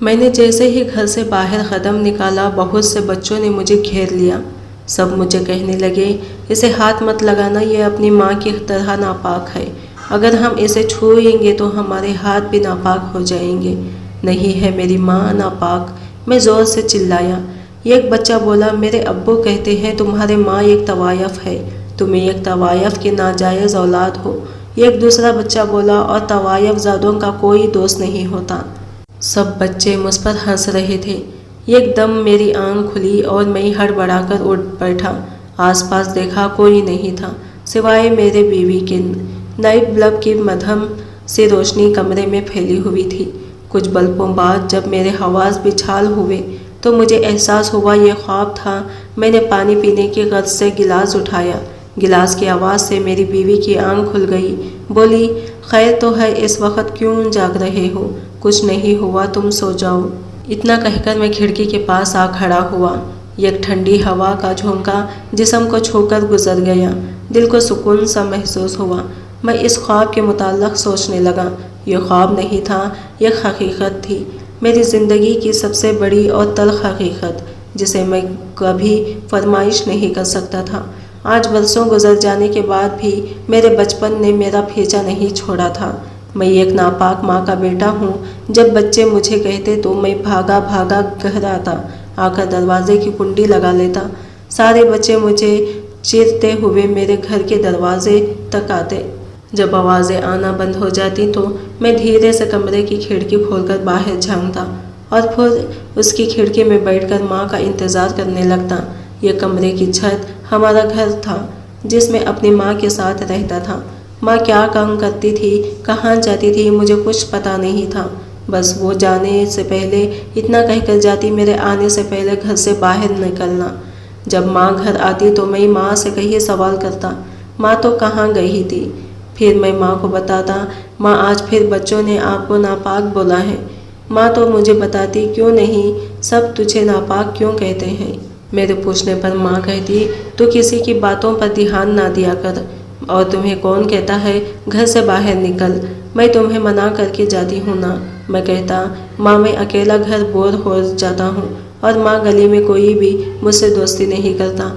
मैंने जैसे ही घर से बाहर कदम निकाला, बहुत से बच्चों ने मुझे घेर लिया। सब मुझे कहने लगे, इसे हाथ मत लगाना, ये अपनी माँ की तरह नापाक है। अगर हम इसे छूएंगे तो हमारे हाथ भी नापाक हो जाएंगे। नहीं है मेरी माँ नापाक, मैं ज़ोर से चिल्लाया। एक बच्चा बोला, मेरे अब्बू कहते हैं तुम्हारे माँ एक तवायफ है, तुम एक तवायफ की नाजायज़ औलाद हो। एक दूसरा बच्चा बोला, और तवायफ ज़ादों का कोई दोस्त नहीं होता। सब बच्चे मुझ पर हंस रहे थे। एकदम मेरी आंख खुली और मैं हड़बड़ाकर उठ बैठा। आसपास देखा, कोई नहीं था सिवाय मेरे बीवी के। नाइट बल्ब की मध्यम से रोशनी कमरे में फैली हुई थी। कुछ पलों बाद जब मेरे हवास बेहाल हुए तो मुझे एहसास हुआ ये ख्वाब था। मैंने पानी पीने की गर्ज से गिलास उठाया। गिलास की आवाज़ से मेरी बीवी की आंख खुल गई। बोली, खैर तो है, इस वक्त क्यों जाग रहे हो? कुछ नहीं हुआ, तुम सो जाओ। इतना कहकर मैं खिड़की के पास आ खड़ा हुआ। एक ठंडी हवा का झोंका जिस्म को छूकर गुजर गया। दिल को सुकून सा महसूस हुआ। मैं इस ख्वाब के मुताल्लिक़ सोचने लगा। यह ख्वाब नहीं था, यह हकीकत थी, मेरी ज़िंदगी की सबसे बड़ी और तल्ख़ हकीकत, जिसे मैं कभी फरमाइश नहीं कर सकता था। आज बरसों गुजर जाने के बाद भी मेरे बचपन ने मेरा पीछा नहीं छोड़ा था। मैं एक नापाक माँ का बेटा हूँ। जब बच्चे मुझे कहते तो मैं भागा भागा घर आता, आकर दरवाजे की कुंडी लगा लेता। सारे बच्चे मुझे चीरते हुए मेरे घर के दरवाजे तक आते। जब आवाज़ें आना बंद हो जाती तो मैं धीरे से कमरे की खिड़की खोलकर बाहर झांकता और फिर उसकी खिड़की में बैठकर माँ का इंतज़ार करने लगता। यह कमरे की छत हमारा घर था, जिसमें अपनी माँ के साथ रहता था। माँ क्या काम करती थी, कहाँ जाती थी, मुझे कुछ पता नहीं था। बस वो जाने से पहले इतना कहकर जाती, मेरे आने से पहले घर से बाहर निकलना। जब माँ घर आती तो मैं माँ से कहीं सवाल करता, माँ तो कहाँ गई थी? फिर मैं माँ को बताता, माँ आज फिर बच्चों ने आपको नापाक बोला है। माँ तो मुझे बताती, क्यों नहीं, सब तुझे नापाक क्यों कहते हैं? मेरे पूछने पर माँ कहती, तू किसी की बातों पर ध्यान ना दिया कर, और तुम्हें कौन कहता है घर से बाहर निकल? मैं तुम्हें मना करके जाती हूँ ना। मैं कहता, माँ मैं अकेला घर बोर हो जाता हूँ, और माँ गली में कोई भी मुझसे दोस्ती नहीं करता।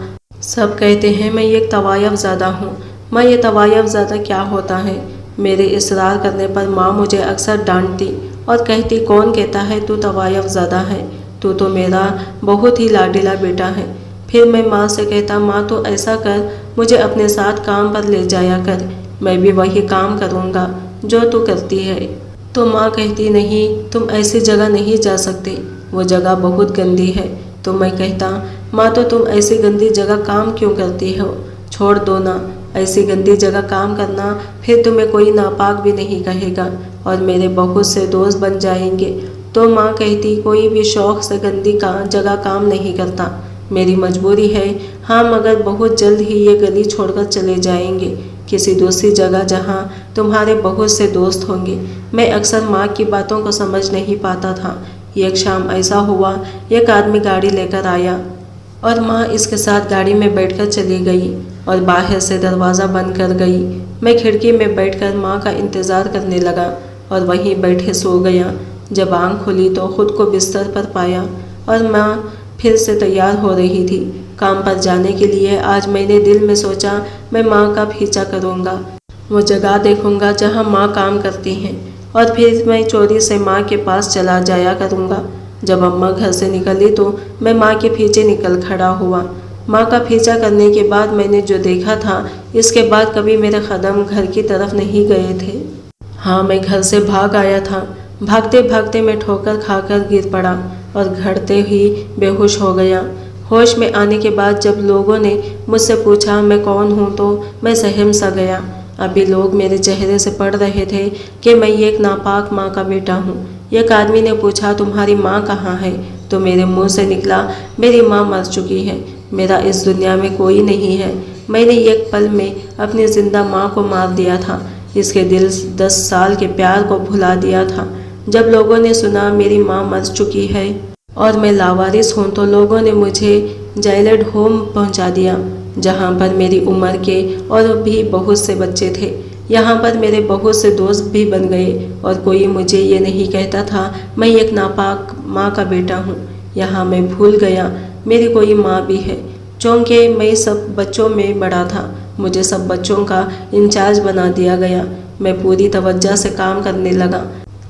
सब कहते हैं मैं एक तवायफ ज़्यादा हूँ। माँ ये तवायफ ज़्यादा क्या होता है? मेरे इसरार करने पर माँ मुझे अक्सर डांटती और कहती, कौन कहता है तू तवायफ ज़्यादा है? तू तो मेरा बहुत ही लाडीला बेटा है। फिर मैं माँ से कहता, माँ तो ऐसा कर, मुझे अपने साथ काम पर ले जाया कर, मैं भी वही काम करूँगा जो तू करती है। तो माँ कहती, नहीं, तुम ऐसी जगह नहीं जा सकते, वो जगह बहुत गंदी है। तो मैं कहता, माँ तो तुम ऐसी गंदी जगह काम क्यों करती हो? छोड़ दो ना ऐसी गंदी जगह काम करना, फिर तुम्हें कोई नापाक भी नहीं कहेगा और मेरे बहुत से दोस्त बन जाएंगे। तो माँ कहती, कोई भी शौक़ से गंदी जगह काम नहीं करता, मेरी मजबूरी है। हाँ, मगर बहुत जल्द ही ये गली छोड़कर चले जाएंगे किसी दूसरी जगह जहाँ तुम्हारे बहुत से दोस्त होंगे। मैं अक्सर माँ की बातों को समझ नहीं पाता था। एक शाम ऐसा हुआ, एक आदमी गाड़ी लेकर आया और माँ इसके साथ गाड़ी में बैठकर चली गई और बाहर से दरवाज़ा बंद कर गई। मैं खिड़की में बैठकर माँ का इंतज़ार करने लगा और वहीं बैठे सो गया। जब आँख खुली तो खुद को बिस्तर पर पाया और माँ फिर से तैयार हो रही थी काम पर जाने के लिए। आज मैंने दिल में सोचा, मैं माँ का पीछा करूँगा, वो जगह देखूँगा जहाँ माँ काम करती हैं और फिर मैं चोरी से माँ के पास चला जाया करूँगा। जब अम्मा घर से निकली तो मैं माँ के पीछे निकल खड़ा हुआ। माँ का पीछा करने के बाद मैंने जो देखा था, इसके बाद कभी मेरे कदम घर की तरफ नहीं गए थे। हाँ, मैं घर से भाग आया था। भागते भागते मैं ठोकर खाकर गिर पड़ा और घड़ते ही बेहोश हो गया। होश में आने के बाद जब लोगों ने मुझसे पूछा मैं कौन हूँ तो मैं सहम सा गया। अभी लोग मेरे चेहरे से पढ़ रहे थे कि मैं एक नापाक माँ का बेटा हूँ। एक आदमी ने पूछा, तुम्हारी माँ कहाँ है? तो मेरे मुंह से निकला, मेरी माँ मर चुकी है, मेरा इस दुनिया में कोई नहीं है। मैंने एक पल में अपनी जिंदा माँ को मार दिया था, इसके दिल 10 साल के प्यार को भुला दिया था। जब लोगों ने सुना मेरी माँ मर चुकी है और मैं लावारिस हूँ तो लोगों ने मुझे जाइलड होम पहुँचा दिया, जहाँ पर मेरी उम्र के और भी बहुत से बच्चे थे। यहाँ पर मेरे बहुत से दोस्त भी बन गए और कोई मुझे ये नहीं कहता था मैं एक नापाक माँ का बेटा हूँ। यहाँ मैं भूल गया मेरी कोई माँ भी है। चूँकि मैं सब बच्चों में बड़ा था, मुझे सब बच्चों का इंचार्ज बना दिया गया। मैं पूरी तवज्जो से काम करने लगा।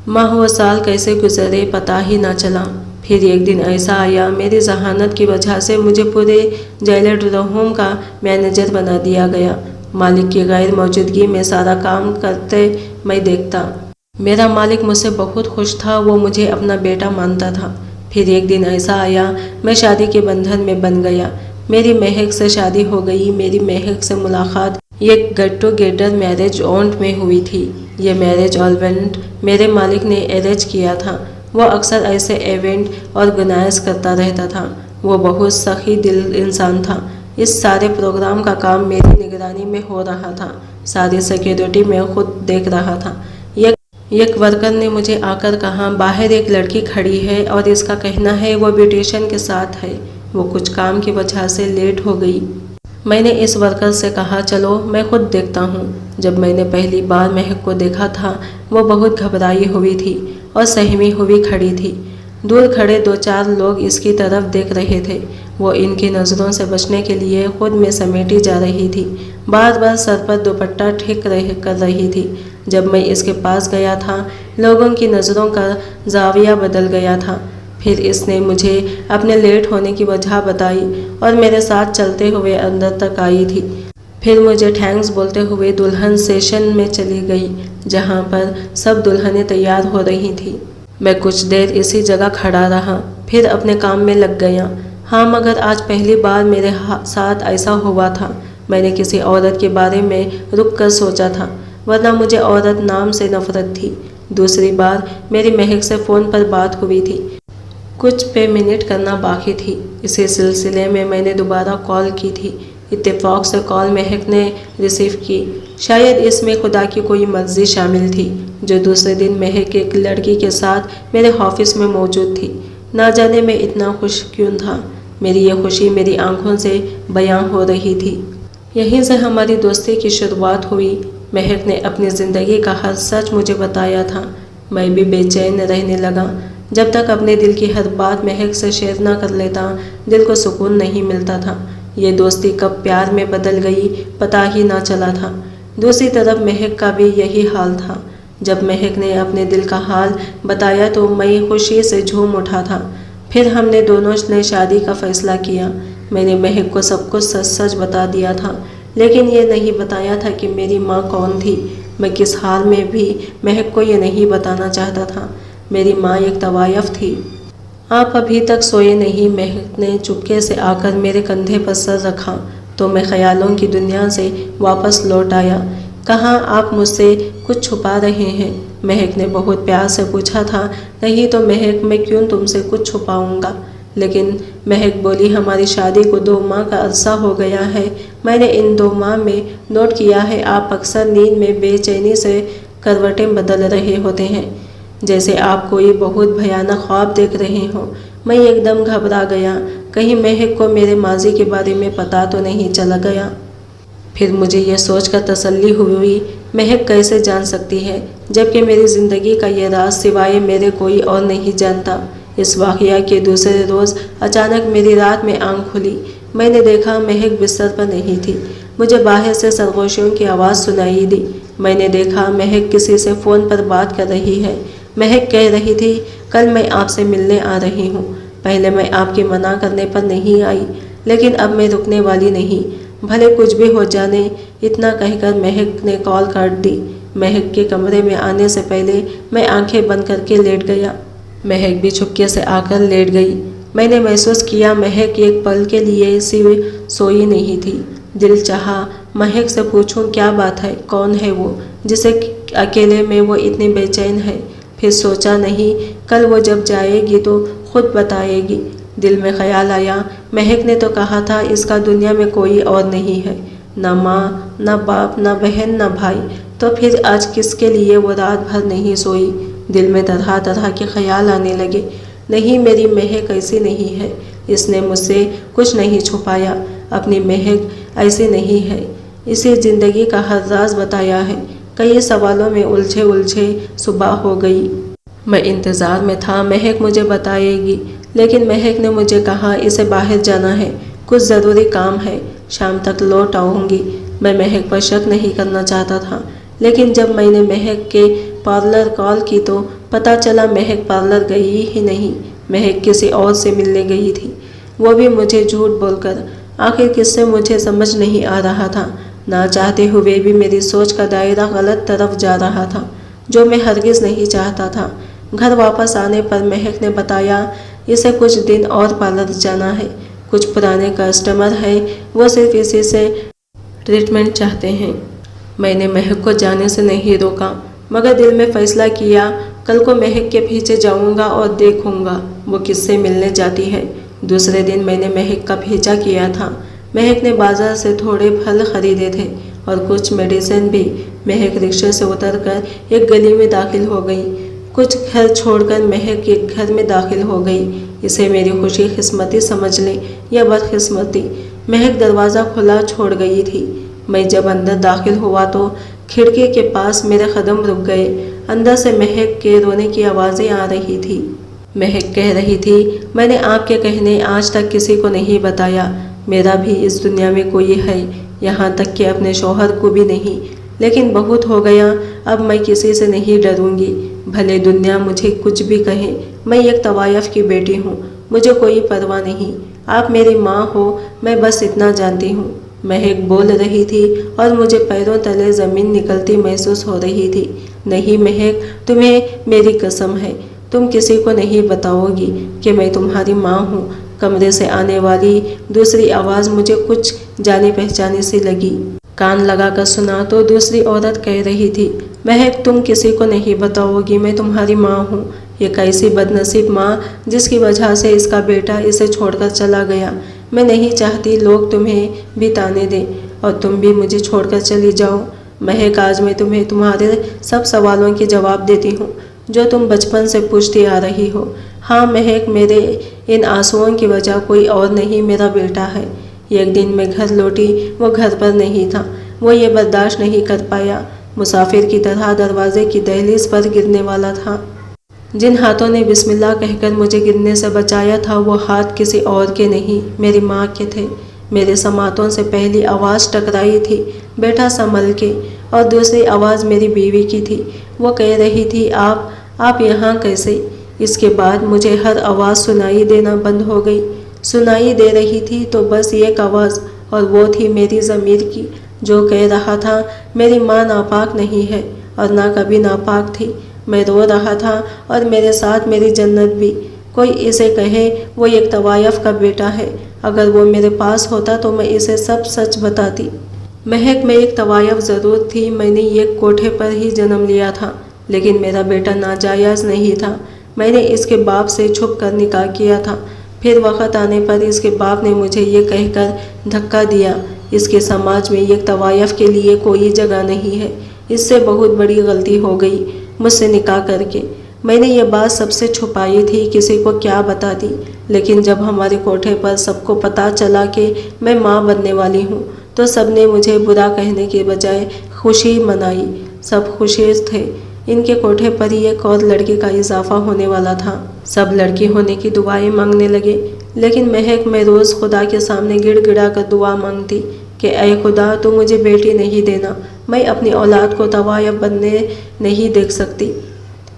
माह व साल कैसे गुजरे पता ही ना चला। फिर एक दिन ऐसा आया, मेरी जहानत की वजह से मुझे पूरे जेलर होम का मैनेजर बना दिया गया। मालिक की गैर मौजूदगी में सारा काम करते मैं देखता। मेरा मालिक मुझसे बहुत खुश था, वो मुझे अपना बेटा मानता था। फिर एक दिन ऐसा आया, मैं शादी के बंधन में बन गया। मेरी महक से शादी हो गई। मेरी महक से मुलाकात एक गेट टुगेदर मैरिज इवेंट में हुई थी। ये मैरिज इवेंट मेरे मालिक ने अरेंज किया था। वो अक्सर ऐसे इवेंट ऑर्गेनाइज करता रहता था। वो बहुत सखी दिल इंसान था। इस सारे प्रोग्राम का काम मेरी निगरानी में हो रहा था। सारी सिक्योरिटी मैं खुद देख रहा था। एक वर्कर ने मुझे आकर कहा, बाहर एक लड़की खड़ी है और इसका कहना है वो ब्यूटिशियन के साथ है। वो कुछ काम की वजह से लेट हो गई। मैंने इस वर्कर से कहा, चलो मैं खुद देखता हूँ। जब मैंने पहली बार महक को देखा था, वो बहुत घबराई हुई थी और सहमी हुई खड़ी थी। दूर खड़े 2-4 लोग इसकी तरफ देख रहे थे। वो इनकी नज़रों से बचने के लिए खुद में समेटी जा रही थी। बार बार सर पर दुपट्टा ठीक कर रही थी। जब मैं इसके पास गया था, लोगों की नज़रों का जाविया बदल गया था। फिर इसने मुझे अपने लेट होने की वजह बताई और मेरे साथ चलते हुए अंदर तक आई थी। फिर मुझे थैंक्स बोलते हुए दुल्हन सेशन में चली गई, जहाँ पर सब दुल्हनें तैयार हो रही थी। मैं कुछ देर इसी जगह खड़ा रहा, फिर अपने काम में लग गया। हाँ, मगर आज पहली बार मेरे साथ ऐसा हुआ था। मैंने किसी औरत के बारे में रुक कर सोचा था, वरना मुझे औरत नाम से नफरत थी। दूसरी बार मेरी महक से फ़ोन पर बात हुई थी। कुछ पे मिनट करना बाकी थी। इसी सिलसिले में मैंने दोबारा कॉल की थी। इत्तेफाक से कॉल महक ने रिसीव की। शायद इसमें खुदा की कोई मर्जी शामिल थी, जो दूसरे दिन महक एक लड़की के साथ मेरे ऑफिस में मौजूद थी। ना जाने मैं इतना खुश क्यों था। मेरी यह खुशी मेरी आंखों से बयां हो रही थी। यहीं से हमारी दोस्ती की शुरुआत हुई। महक ने अपनी ज़िंदगी का हर सच मुझे बताया था। मैं भी बेचैन रहने लगा। जब तक अपने दिल की हर बात महक से शेयर ना कर लेता, दिल को सुकून नहीं मिलता था। ये दोस्ती कब प्यार में बदल गई पता ही ना चला था। दूसरी तरफ महक का भी यही हाल था। जब महक ने अपने दिल का हाल बताया तो मैं खुशी से झूम उठा था। फिर हमने दोनों ने शादी का फैसला किया। मैंने महक को सब कुछ सच सच बता दिया था, लेकिन ये नहीं बताया था कि मेरी माँ कौन थी। मैं किस हाल में भी महक को ये नहीं बताना चाहता था। मेरी माँ एक तवायफ थी। आप अभी तक सोए नहीं? महक ने चुपके से आकर मेरे कंधे पर सर रखा तो मैं ख्यालों की दुनिया से वापस लौट आया। कहाँ आप मुझसे कुछ छुपा रहे हैं? महक ने बहुत प्यार से पूछा था। नहीं तो महक, मैं क्यों तुमसे कुछ छुपाऊंगा? लेकिन महक बोली, हमारी शादी को 2 माह का अरसा हो गया है। मैंने इन 2 माह में नोट किया है आप अक्सर नींद में बेचैनी से करवटें बदल रहे होते हैं, जैसे आप कोई बहुत भयानक ख्वाब देख रहे हो। मैं एकदम घबरा गया, कहीं महक को मेरे माजी के बारे में पता तो नहीं चला गया। फिर मुझे यह सोचकर तसल्ली हुई, महक कैसे जान सकती है, जबकि मेरी ज़िंदगी का यह राज सिवाय मेरे कोई और नहीं जानता। इस वाक़या के दूसरे रोज़ अचानक मेरी रात में आंख खुली। मैंने देखा महक बिस्तर पर नहीं थी। मुझे बाहर से सरगोशियों की आवाज़ सुनाई दी। मैंने देखा महक किसी से फ़ोन पर बात कर रही है। महक कह रही थी, कल मैं आपसे मिलने आ रही हूँ। पहले मैं आपके मना करने पर नहीं आई, लेकिन अब मैं रुकने वाली नहीं, भले कुछ भी हो जाने। इतना कहकर महक ने कॉल काट दी। महक के कमरे में आने से पहले मैं आंखें बंद करके लेट गया। महक भी चुपके से आकर लेट गई। मैंने महसूस किया महक एक पल के लिए सोई नहीं थी। दिल चाहा महक से पूछूं क्या बात है, कौन है वो जिसे अकेले में वो इतनी बेचैन है। फिर सोचा नहीं, कल वो जब जाएगी तो खुद बताएगी। दिल में ख्याल आया, महक ने तो कहा था इसका दुनिया में कोई और नहीं है, ना माँ, ना बाप, ना बहन, ना भाई। तो फिर आज किसके लिए वो रात भर नहीं सोई? दिल में तरह तरह के ख्याल आने लगे। नहीं, मेरी महक ऐसी नहीं है। इसने मुझसे कुछ नहीं छुपाया। अपनी महक ऐसी नहीं है। इसे ज़िंदगी का हर राज बताया है। कई सवालों में उलझे उलझे सुबह हो गई। मैं इंतज़ार में था महक मुझे बताएगी, लेकिन महक ने मुझे कहा इसे बाहर जाना है, कुछ ज़रूरी काम है, शाम तक लौट आऊँगी। मैं महक पर शक नहीं करना चाहता था, लेकिन जब मैंने महक के पार्लर कॉल की तो पता चला महक पार्लर गई ही नहीं, महक किसी और से मिलने गई थी, वो भी मुझे झूठ बोलकर। आखिर किससे मुझे समझ नहीं आ रहा था। ना चाहते हुए भी मेरी सोच का दायरा गलत तरफ जा रहा था, जो मैं हरगिज़ नहीं चाहता था। घर वापस आने पर महक ने बताया इसे कुछ दिन और पार्लर जाना है, कुछ पुराने कस्टमर हैं, वो सिर्फ इसी से ट्रीटमेंट चाहते हैं। मैंने महक को जाने से नहीं रोका, मगर दिल में फैसला किया कल को महक के पीछे जाऊंगा और देखूंगा वो किससे मिलने जाती है। दूसरे दिन मैंने महक का पीछा किया था। महक ने बाजार से थोड़े फल खरीदे थे और कुछ मेडिसिन भी। महक रिक्शे से उतरकर एक गली में दाखिल हो गई। कुछ घर छोड़कर महक एक घर में दाखिल हो गई। इसे मेरी खुशी किस्मती समझ ले या बदकिस्मती, महक दरवाज़ा खुला छोड़ गई थी। मैं जब अंदर दाखिल हुआ तो खिड़की के पास मेरे कदम रुक गए। अंदर से महक के रोने की आवाज़ें आ रही थी। महक कह रही थी मैंने आपके कहने आज तक किसी को नहीं बताया, मेरा भी इस दुनिया में कोई है, यहाँ तक कि अपने शौहर को भी नहीं, लेकिन बहुत हो गया, अब मैं किसी से नहीं डरूंगी, भले दुनिया मुझे कुछ भी कहे। मैं एक तवायफ की बेटी हूँ, मुझे कोई परवाह नहीं। आप मेरी माँ हो, मैं बस इतना जानती हूँ। महक बोल रही थी और मुझे पैरों तले ज़मीन निकलती महसूस हो रही थी। नहीं महक, तुम्हें मेरी कसम है, तुम किसी को नहीं बताओगी कि मैं तुम्हारी माँ हूँ। कमरे से आने वाली दूसरी आवाज़ मुझे कुछ जाने पहचाने सी लगी। कान लगाकर सुना तो दूसरी औरत कह रही थी महक, तुम किसी को नहीं बताओगी, मैं तुम्हारी माँ हूँ। एक ऐसी बदनसीब माँ जिसकी वजह से इसका बेटा इसे छोड़कर चला गया। मैं नहीं चाहती लोग तुम्हें भी ताने दें और तुम भी मुझे छोड़कर चली जाओ। महक, आज मैं तुम्हें तुम्हारे सब सवालों के जवाब देती हूँ जो तुम बचपन से पूछती आ रही हो। हाँ महक, मेरे इन आंसुओं की वजह कोई और नहीं, मेरा बेटा है। एक दिन मैं घर लौटी, वो घर पर नहीं था। वो ये बर्दाश्त नहीं कर पाया, मुसाफिर की तरह दरवाजे की दहलीज पर गिरने वाला था। जिन हाथों ने बिस्मिल्लाह कहकर मुझे गिरने से बचाया था वो हाथ किसी और के नहीं, मेरी माँ के थे। मेरे समातों से पहली आवाज़ टकराई थी बेटा संभल के, और दूसरी आवाज़ मेरी बीवी की थी। वो कह रही थी आप यहाँ कैसे। इसके बाद मुझे हर आवाज़ सुनाई देना बंद हो गई। सुनाई दे रही थी तो बस एक आवाज़, और वो थी मेरी ज़मीर की, जो कह रहा था मेरी माँ नापाक नहीं है और ना कभी नापाक थी। मैं रो रहा था और मेरे साथ मेरी जन्नत भी। कोई इसे कहे वो एक तवायफ का बेटा है, अगर वो मेरे पास होता तो मैं इसे सब सच बताती। महक में एक तवायफ ज़रूर थी, मैंने एक कोठे पर ही जन्म लिया था, लेकिन मेरा बेटा नाजायज़ नहीं था। मैंने इसके बाप से छुप कर निकाह किया था। फिर वक़्त आने पर इसके बाप ने मुझे ये कहकर धक्का दिया इसके समाज में एक तवायफ के लिए कोई जगह नहीं है। इससे बहुत बड़ी गलती हो गई मुझसे निकाह करके। मैंने ये बात सबसे छुपाई थी, किसी को क्या बताती, लेकिन जब हमारे कोठे पर सबको पता चला कि मैं माँ बनने वाली हूँ तो सबने मुझे बुरा कहने के बजाय खुशी मनाई। सब खुश थे। इनके कोठे पर ही एक और लड़की का इजाफा होने वाला था। सब लड़की होने की दुआएं मांगने लगे, लेकिन महक मैं रोज़ खुदा के सामने गिड़गिड़ा कर दुआ मांगती कि ऐ खुदा, तू मुझे बेटी नहीं देना, मैं अपनी औलाद को तवायफ बनने नहीं देख सकती।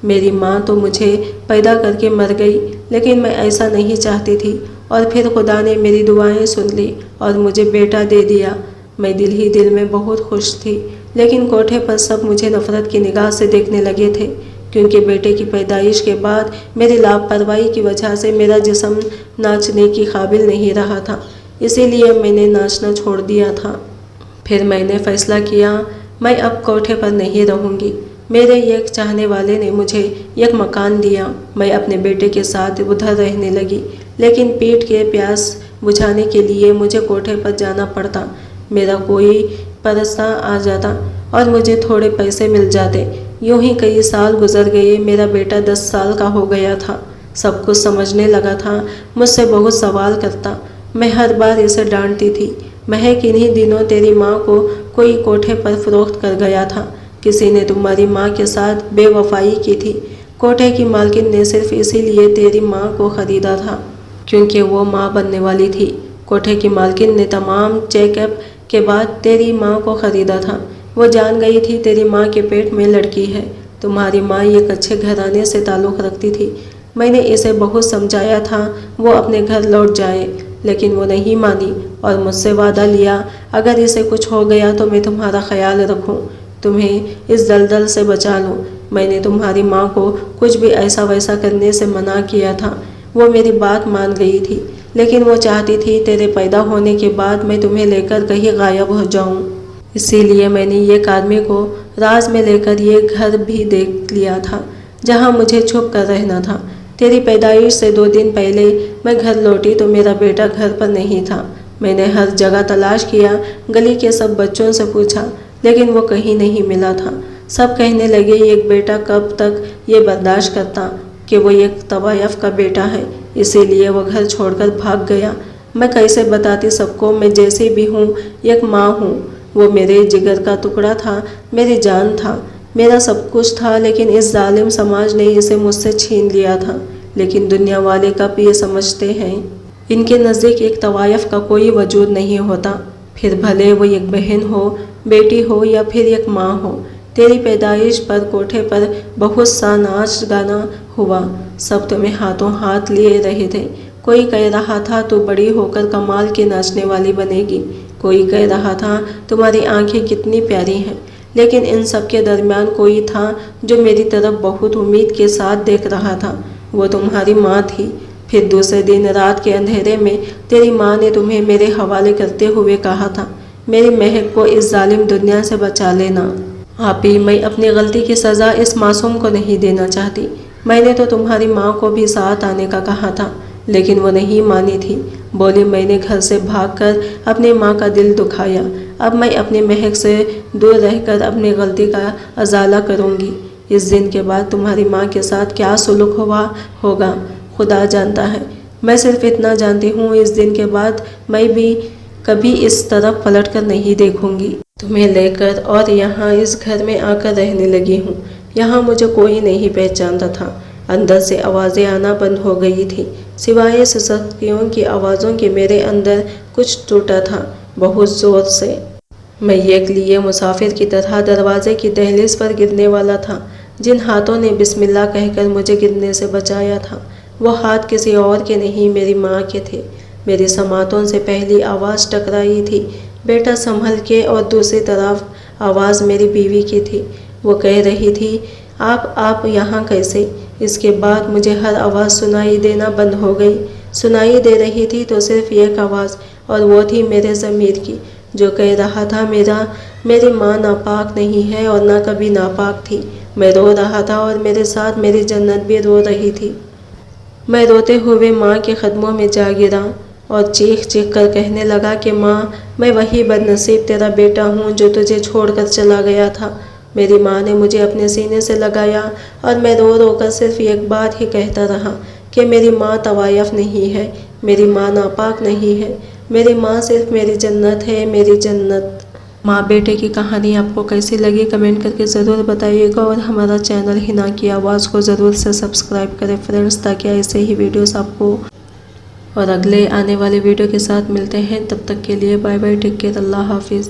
मेरी माँ तो मुझे पैदा करके मर गई, लेकिन मैं ऐसा नहीं चाहती थी, और फिर खुदा ने मेरी दुआएं सुन ली और मुझे बेटा दे दिया। मैं दिल ही दिल में बहुत खुश थी, लेकिन कोठे पर सब मुझे नफ़रत की निगाह से देखने लगे थे, क्योंकि बेटे की पैदाइश के बाद मेरी लापरवाही की वजह से मेरा जिस्म नाचने की काबिल नहीं रहा था, इसीलिए मैंने नाचना छोड़ दिया था। फिर मैंने फ़ैसला किया मैं अब कोठे पर नहीं रहूँगी। मेरे एक चाहने वाले ने मुझे एक मकान दिया। मैं अपने बेटे के साथ उधर रहने लगी, लेकिन पेट के प्यास बुझाने के लिए मुझे कोठे पर जाना पड़ता। मेरा कोई परस्ता आ जाता और मुझे थोड़े पैसे मिल जाते। यूं ही कई साल गुजर गए। मेरा बेटा 10 साल का हो गया था, सब कुछ समझने लगा था, मुझसे बहुत सवाल करता। मैं हर बार इसे डांटती थी। महक, इन्हीं दिनों तेरी माँ को कोई कोठे पर फरोख्त कर गया था, किसी ने तुम्हारी माँ के साथ बेवफाई की थी। कोठे की मालकिन ने सिर्फ इसीलिए तेरी माँ को खरीदा था क्योंकि वो माँ बनने वाली थी। कोठे की मालकिन ने तमाम चेकअप के बाद तेरी माँ को खरीदा था। वो जान गई थी तेरी माँ के पेट में लड़की है। तुम्हारी माँ एक अच्छे घराने से ताल्लुक़ रखती थी। मैंने इसे बहुत समझाया था वो अपने घर लौट जाए, लेकिन वो नहीं मानी और मुझसे वादा लिया अगर इसे कुछ हो गया तो मैं तुम्हारा ख्याल रखूं, तुम्हें इस दलदल से बचा लूं। मैंने तुम्हारी माँ को कुछ भी ऐसा वैसा करने से मना किया था। वो मेरी बात मान गई थी, लेकिन वो चाहती थी तेरे पैदा होने के बाद मैं तुम्हें लेकर कहीं गायब हो जाऊं। इसीलिए मैंने एक आदमी को राज में लेकर ये घर भी देख लिया था जहां मुझे छुप कर रहना था। तेरी पैदाइश से 2 दिन पहले मैं घर लौटी तो मेरा बेटा घर पर नहीं था। मैंने हर जगह तलाश किया, गली के सब बच्चों से पूछा, लेकिन वो कहीं नहीं मिला था। सब कहने लगे एक बेटा कब तक ये बर्दाश्त करता कि वो एक तवायफ का बेटा है, इसीलिए वो घर छोड़कर भाग गया। मैं कैसे बताती सबको, मैं जैसे भी हूँ एक माँ हूँ। वो मेरे जिगर का टुकड़ा था, मेरी जान था, मेरा सब कुछ था, लेकिन इस जालिम समाज ने इसे मुझसे छीन लिया था। लेकिन दुनिया वाले कब ये समझते हैं, इनके नज़दीक एक तवायफ का कोई वजूद नहीं होता, फिर भले वो एक बहन हो, बेटी हो या फिर एक माँ हो। तेरी पैदाइश पर कोठे पर बहुत सा नाच गाना हुआ, सब तुम्हें हाथों हाथ लिए रहे थे। कोई कह रहा था तू बड़ी होकर कमाल की नाचने वाली बनेगी, कोई कह रहा था तुम्हारी आंखें कितनी प्यारी हैं, लेकिन इन सब के दरमियान कोई था जो मेरी तरफ बहुत उम्मीद के साथ देख रहा था। वो तुम्हारी माँ थी। फिर दूसरे दिन रात के अंधेरे में तेरी माँ ने तुम्हें मेरे हवाले करते हुए कहा था, मेरी महक को इस जालिम दुनिया से बचा लेना। आप ही, मैं अपनी गलती की सज़ा इस मासूम को नहीं देना चाहती। मैंने तो तुम्हारी माँ को भी साथ आने का कहा था, लेकिन वो नहीं मानी थी। बोली मैंने घर से भागकर अपनी माँ का दिल दुखाया, अब मैं अपनी महक से दूर रहकर अपनी गलती का अजाला करूँगी। इस दिन के बाद तुम्हारी माँ के साथ क्या सुलूक हुआ होगा खुदा जानता है। मैं सिर्फ इतना जानती हूँ, इस दिन के बाद मैं भी कभी इस तरफ पलट कर नहीं देखूँगी। तुम्हें लेकर और यहाँ इस घर में आकर रहने लगी हूँ। यहाँ मुझे कोई नहीं पहचानता था। अंदर से आवाज़ें आना बंद हो गई थी, सिवाय सशक्तियों की आवाज़ों के मेरे अंदर कुछ टूटा था बहुत ज़ोर से। मैं एक लिए मुसाफिर की तरह दरवाजे की दहलीज पर गिरने वाला था। जिन हाथों ने बिस्मिल्लाह कहकर मुझे गिरने से बचाया था, वो हाथ किसी और के नहीं, मेरी माँ के थे। मेरी समातों से पहली आवाज़ टकराई थी, बेटा संभल के, और दूसरी तरफ आवाज़ मेरी बीवी की थी। वो कह रही थी आप यहाँ कैसे। इसके बाद मुझे हर आवाज़ सुनाई देना बंद हो गई। सुनाई दे रही थी तो सिर्फ एक आवाज़, और वो थी मेरे ज़मीर की, जो कह रहा था मेरी माँ नापाक नहीं है और ना कभी नापाक थी। मैं रो रहा था और मेरे साथ मेरी जन्नत भी रो रही थी। मैं रोते हुए माँ के कदमों में जा गिरा और चीख चीख कर कहने लगा कि माँ, मैं वही बदनसीब तेरा बेटा हूँ जो तुझे छोड़कर चला गया था। मेरी माँ ने मुझे अपने सीने से लगाया और मैं रो रो कर सिर्फ एक बात ही कहता रहा कि मेरी माँ तवायफ नहीं है, मेरी माँ नापाक नहीं है, मेरी माँ सिर्फ मेरी जन्नत है, मेरी जन्नत। माँ बेटे की कहानी आपको कैसी लगी कमेंट करके ज़रूर बताइएगा, और हमारा चैनल हिना की आवाज़ को ज़रूर से सब्सक्राइब करें फ्रेंड्स, ताकि ऐसे ही वीडियोस आपको, और अगले आने वाले वीडियो के साथ मिलते हैं। तब तक के लिए बाय बाय, टेक केयर, अल्लाह हाफिज़।